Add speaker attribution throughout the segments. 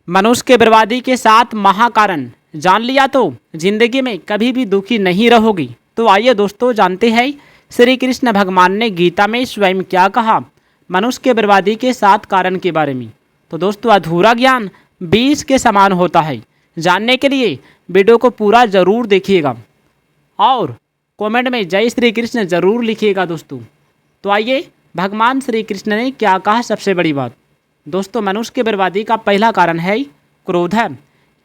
Speaker 1: मनुष्य के बर्बादी के 7 महाकारण जान लिया तो जिंदगी में कभी भी दुखी नहीं रहोगी। तो आइए दोस्तों जानते हैं श्री कृष्ण भगवान ने गीता में स्वयं क्या कहा मनुष्य के बर्बादी के 7 कारण के बारे में। तो दोस्तों अधूरा ज्ञान 20 के समान होता है। जानने के लिए वीडियो को पूरा ज़रूर देखिएगा और कमेंट में जय श्री कृष्ण ज़रूर लिखिएगा दोस्तों। तो आइए भगवान श्री कृष्ण ने क्या कहा सबसे बड़ी बात। दोस्तों मनुष्य की बर्बादी का पहला कारण है क्रोध है,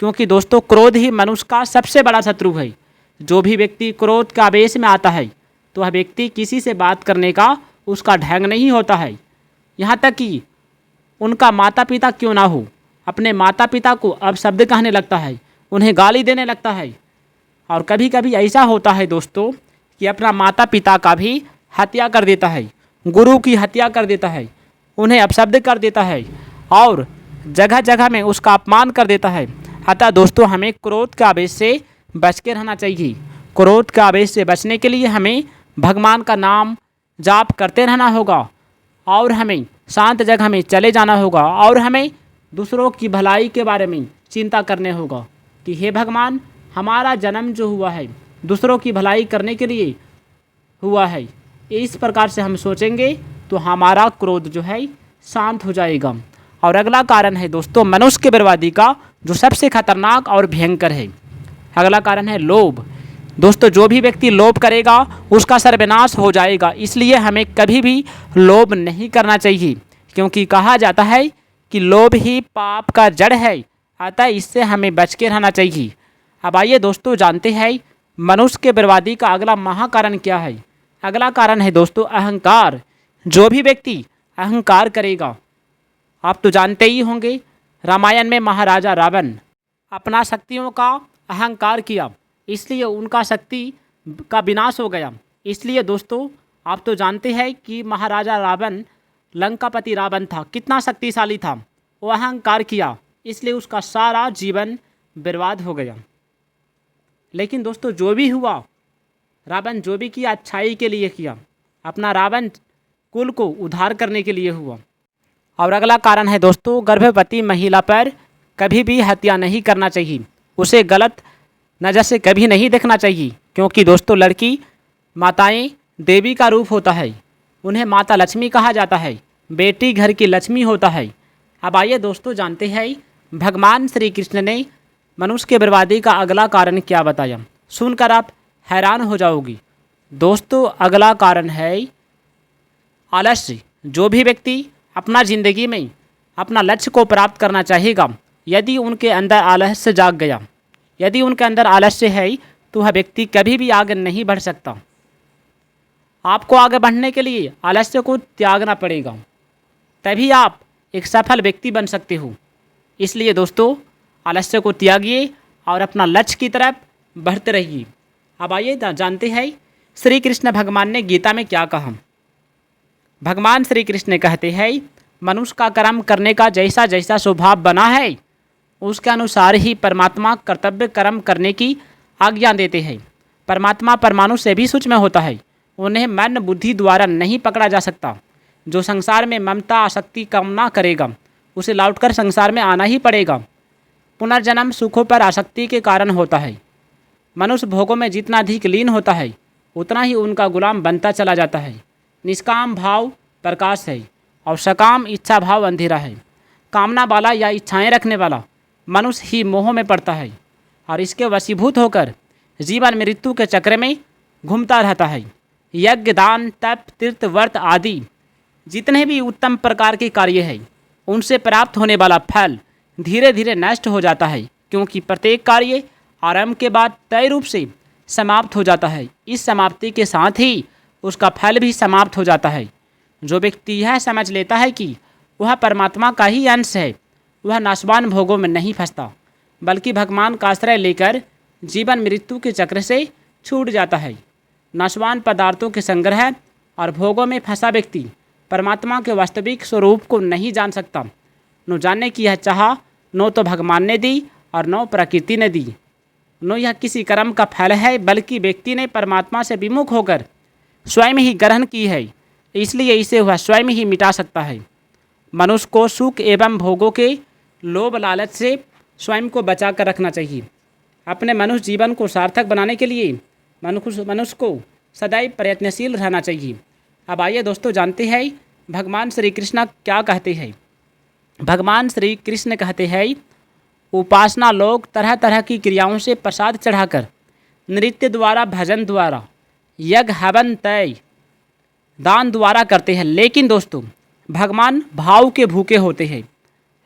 Speaker 1: क्योंकि दोस्तों क्रोध ही मनुष्य का सबसे बड़ा शत्रु है। जो भी व्यक्ति क्रोध के आवेश में आता है तो वह व्यक्ति किसी से बात करने का उसका ढंग नहीं होता है। यहाँ तक कि उनका माता पिता क्यों ना हो, अपने माता पिता को अपशब्द कहने लगता है, उन्हें गाली देने लगता है। और कभी कभी ऐसा होता है दोस्तों कि अपना माता पिता का भी हत्या कर देता है, गुरु की हत्या कर देता है, उन्हें अपशब्द कर देता है और जगह जगह में उसका अपमान कर देता है। अतः दोस्तों हमें क्रोध के आवेश से बच के रहना चाहिए। क्रोध के आवेश से बचने के लिए हमें भगवान का नाम जाप करते रहना होगा और हमें शांत जगह में चले जाना होगा और हमें दूसरों की भलाई के बारे में चिंता करने होगा कि हे भगवान हमारा जन्म जो हुआ है दूसरों की भलाई करने के लिए हुआ है। इस प्रकार से हम सोचेंगे तो हमारा क्रोध जो है शांत हो जाएगा। और अगला कारण है दोस्तों मनुष्य के बर्बादी का जो सबसे खतरनाक और भयंकर है। अगला कारण है लोभ। दोस्तों जो भी व्यक्ति लोभ करेगा उसका सर्वनाश हो जाएगा। इसलिए हमें कभी भी लोभ नहीं करना चाहिए, क्योंकि कहा जाता है कि लोभ ही पाप का जड़ है। अतः इससे हमें बच के रहना चाहिए। अब आइए दोस्तों जानते हैं मनुष्य के बर्बादी का अगला महाकारण क्या है। अगला कारण है दोस्तों अहंकार। जो भी व्यक्ति अहंकार करेगा, आप तो जानते ही होंगे रामायण में महाराजा रावण अपना शक्तियों का अहंकार किया, इसलिए उनका शक्ति का विनाश हो गया। इसलिए दोस्तों आप तो जानते हैं कि महाराजा रावण लंकापति रावण था, कितना शक्तिशाली था। वो अहंकार किया इसलिए उसका सारा जीवन बर्बाद हो गया। लेकिन दोस्तों जो भी हुआ रावण जो भी किया अच्छाई के लिए किया, अपना रावण कुल को उद्धार करने के लिए हुआ। और अगला कारण है दोस्तों गर्भवती महिला पर कभी भी हत्या नहीं करना चाहिए, उसे गलत नज़र से कभी नहीं देखना चाहिए, क्योंकि दोस्तों लड़की माताएं देवी का रूप होता है, उन्हें माता लक्ष्मी कहा जाता है, बेटी घर की लक्ष्मी होता है। अब आइए दोस्तों जानते हैं भगवान श्री कृष्ण ने मनुष्य के बर्बादी का अगला कारण क्या बताया। सुनकर आप हैरान हो जाओगी। दोस्तों अगला कारण है आलस्य। जो भी व्यक्ति अपना ज़िंदगी में अपना लक्ष्य को प्राप्त करना चाहेगा, यदि उनके अंदर आलस्य जाग गया, यदि उनके अंदर आलस्य है तो वह व्यक्ति कभी भी आगे नहीं बढ़ सकता। आपको आगे बढ़ने के लिए आलस्य को त्यागना पड़ेगा, तभी आप एक सफल व्यक्ति बन सकते हो। इसलिए दोस्तों आलस्य को त्यागिए और अपना लक्ष्य की तरफ बढ़ते रहिए। अब आइए जानते हैं श्री कृष्ण भगवान ने गीता में क्या कहा। भगवान श्री कृष्ण कहते हैं मनुष्य का कर्म करने का जैसा जैसा स्वभाव बना है उसके अनुसार ही परमात्मा कर्तव्य कर्म करने की आज्ञा देते हैं। परमात्मा परमाणु से भी सूक्ष्म होता है, उन्हें मन बुद्धि द्वारा नहीं पकड़ा जा सकता। जो संसार में ममता आसक्ति कामना करेगा उसे लौटकर संसार में आना ही पड़ेगा। पुनर्जन्म सुखों पर आसक्ति के कारण होता है। मनुष्य भोगों में जितना अधिक लीन होता है उतना ही उनका गुलाम बनता चला जाता है। निष्काम भाव प्रकाश है और सकाम इच्छा भाव अंधेरा है। कामना वाला या इच्छाएं रखने वाला मनुष्य ही मोह में पड़ता है और इसके वशीभूत होकर जीवन मृत्यु के चक्र में घूमता रहता है। यज्ञ दान तप तीर्थ व्रत आदि जितने भी उत्तम प्रकार के कार्य हैं उनसे प्राप्त होने वाला फल धीरे धीरे नष्ट हो जाता है, क्योंकि प्रत्येक कार्य आरंभ के बाद तय रूप से समाप्त हो जाता है। इस समाप्ति के साथ ही उसका फल भी समाप्त हो जाता है। जो व्यक्ति यह समझ लेता है कि वह परमात्मा का ही अंश है, वह नाशवान भोगों में नहीं फंसता, बल्कि भगवान का आश्रय लेकर जीवन मृत्यु के चक्र से छूट जाता है। नाशवान पदार्थों के संग्रह और भोगों में फंसा व्यक्ति परमात्मा के वास्तविक स्वरूप को नहीं जान सकता। न जानने की यह चाह न तो भगवान ने दी और न प्रकृति ने दी, न यह किसी कर्म का फल है, बल्कि व्यक्ति ने परमात्मा से विमुख होकर स्वयं ही ग्रहण की है। इसलिए इसे वह स्वयं ही मिटा सकता है। मनुष्य को सुख एवं भोगों के लोभ लालच से स्वयं को बचा कर रखना चाहिए। अपने मनुष्य जीवन को सार्थक बनाने के लिए मनुष्य को सदैव प्रयत्नशील रहना चाहिए। अब आइए दोस्तों जानते हैं भगवान श्री कृष्ण क्या कहते हैं। भगवान श्री कृष्ण कहते हैं, उपासना लोग तरह तरह की क्रियाओं से प्रसाद चढ़ाकर, नृत्य द्वारा, भजन द्वारा, यज्ञ हवन तय दान द्वारा करते हैं। लेकिन दोस्तों भगवान भाव के भूखे होते हैं।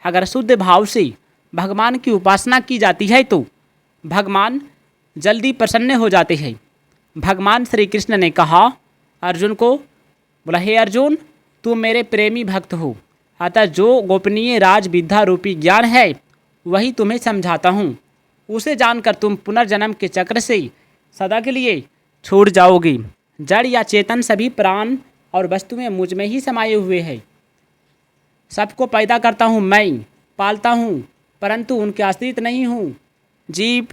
Speaker 1: अगर शुद्ध भाव से भगवान की उपासना की जाती है तो भगवान जल्दी प्रसन्न हो जाते हैं। भगवान श्री कृष्ण ने कहा अर्जुन को, बोला, हे अर्जुन, तुम मेरे प्रेमी भक्त हो, अतः जो गोपनीय राज विद्या रूपी ज्ञान है वही तुम्हें समझाता हूँ। उसे जानकर तुम पुनर्जन्म के चक्र से सदा के लिए छूट जाओगे। जड़ या चेतन सभी प्राण और वस्तुएं मुझ में ही समाये हुए हैं। सबको पैदा करता हूँ मैं, पालता हूँ, परंतु उनके आश्रित नहीं हूँ। जीव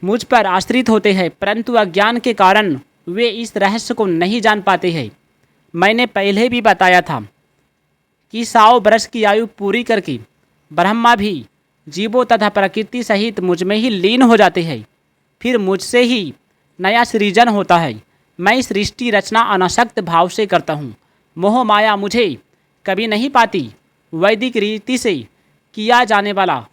Speaker 1: मुझ पर आश्रित होते हैं, परंतु अज्ञान के कारण वे इस रहस्य को नहीं जान पाते हैं। मैंने पहले भी बताया था कि 100 वर्ष की आयु पूरी करके ब्रह्मा भी जीवों तथा प्रकृति सहित मुझ में ही लीन हो जाते हैं। फिर मुझसे ही नया सृजन होता है। मैं सृष्टि रचना अनासक्त भाव से करता हूँ। मोह माया मुझे कभी नहीं पाती। वैदिक रीति से किया जाने वाला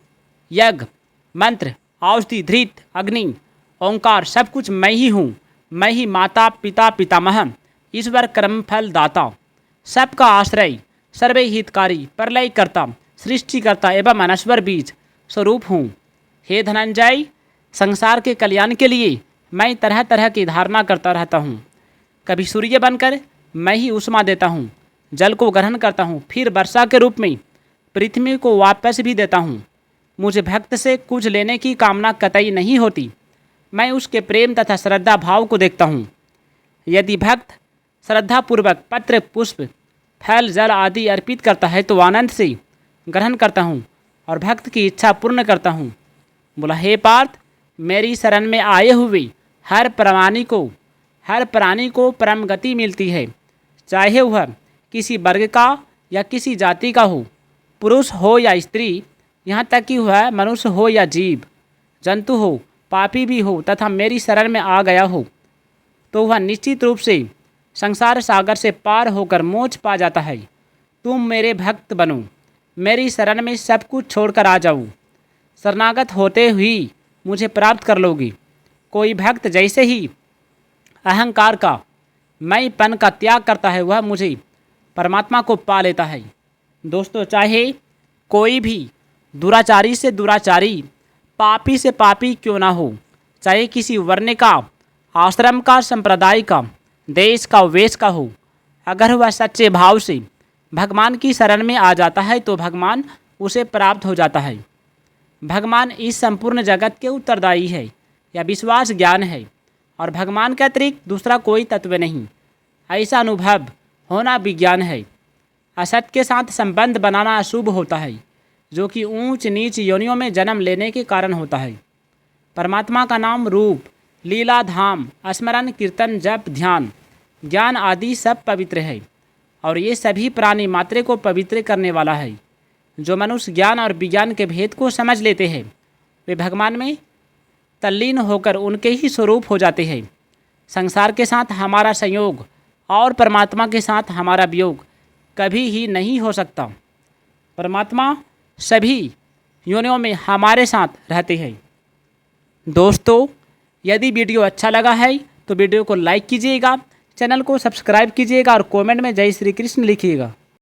Speaker 1: यज्ञ, मंत्र, औषधि, धृत, अग्नि, ओंकार सब कुछ मैं ही हूँ। मैं ही माता पिता पितामह, ईश्वर, कर्म फल दाता, सबका आश्रय, सर्वे हितकारी, प्रलय करता, सृष्टिकर्ता एवं अनश्वर बीज स्वरूप हूँ। हे धनंजय, संसार के कल्याण के लिए मैं तरह तरह की धारणा करता रहता हूँ। कभी सूर्य बनकर मैं ही उष्मा देता हूँ, जल को ग्रहण करता हूँ, फिर वर्षा के रूप में पृथ्वी को वापस भी देता हूँ। मुझे भक्त से कुछ लेने की कामना कतई नहीं होती। मैं उसके प्रेम तथा श्रद्धा भाव को देखता हूँ। यदि भक्त श्रद्धापूर्वक पत्र, पुष्प, फल, जल आदि अर्पित करता है तो आनंद से ग्रहण करता हूँ और भक्त की इच्छा पूर्ण करता हूँ। बोला, हे पार्थ, मेरी शरण में आए हुए हर प्राणी को परम गति मिलती है, चाहे वह किसी वर्ग का या किसी जाति का हो, पुरुष हो या स्त्री, यहाँ तक कि वह मनुष्य हो या जीव जंतु हो, पापी भी हो तथा मेरी शरण में आ गया हो तो वह निश्चित रूप से संसार सागर से पार होकर मोक्ष पा जाता है। तुम मेरे भक्त बनो, मेरी शरण में सब कुछ छोड़कर आ जाओ। शरणागत होते हुए मुझे प्राप्त कर लोगे। कोई भक्त जैसे ही अहंकार का, मैंपन का त्याग करता है वह मुझे परमात्मा को पा लेता है। दोस्तों, चाहे कोई भी दुराचारी से दुराचारी, पापी से पापी क्यों ना हो, चाहे किसी वर्ण का, आश्रम का, संप्रदाय का, देश का, वेश का हो, अगर वह सच्चे भाव से भगवान की शरण में आ जाता है तो भगवान उसे प्राप्त हो जाता है। भगवान इस संपूर्ण जगत के उत्तरदायी है, यह विश्वास ज्ञान है और भगवान के अतिरिक्त दूसरा कोई तत्व नहीं, ऐसा अनुभव होना विज्ञान है। असत के साथ संबंध बनाना अशुभ होता है, जो कि ऊंच नीच योनियों में जन्म लेने के कारण होता है। परमात्मा का नाम, रूप, लीला, धाम, स्मरण, कीर्तन, जप, ध्यान, ज्ञान आदि सब पवित्र है और ये सभी प्राणी मात्र को पवित्र करने वाला है। जो मनुष्य ज्ञान और विज्ञान के भेद को समझ लेते हैं वे भगवान में तल्लीन होकर उनके ही स्वरूप हो जाते हैं। संसार के साथ हमारा संयोग और परमात्मा के साथ हमारा वियोग कभी ही नहीं हो सकता। परमात्मा सभी योनियों में हमारे साथ रहते हैं। दोस्तों, यदि वीडियो अच्छा लगा है तो वीडियो को लाइक कीजिएगा, चैनल को सब्सक्राइब कीजिएगा और कमेंट में जय श्री कृष्ण लिखिएगा।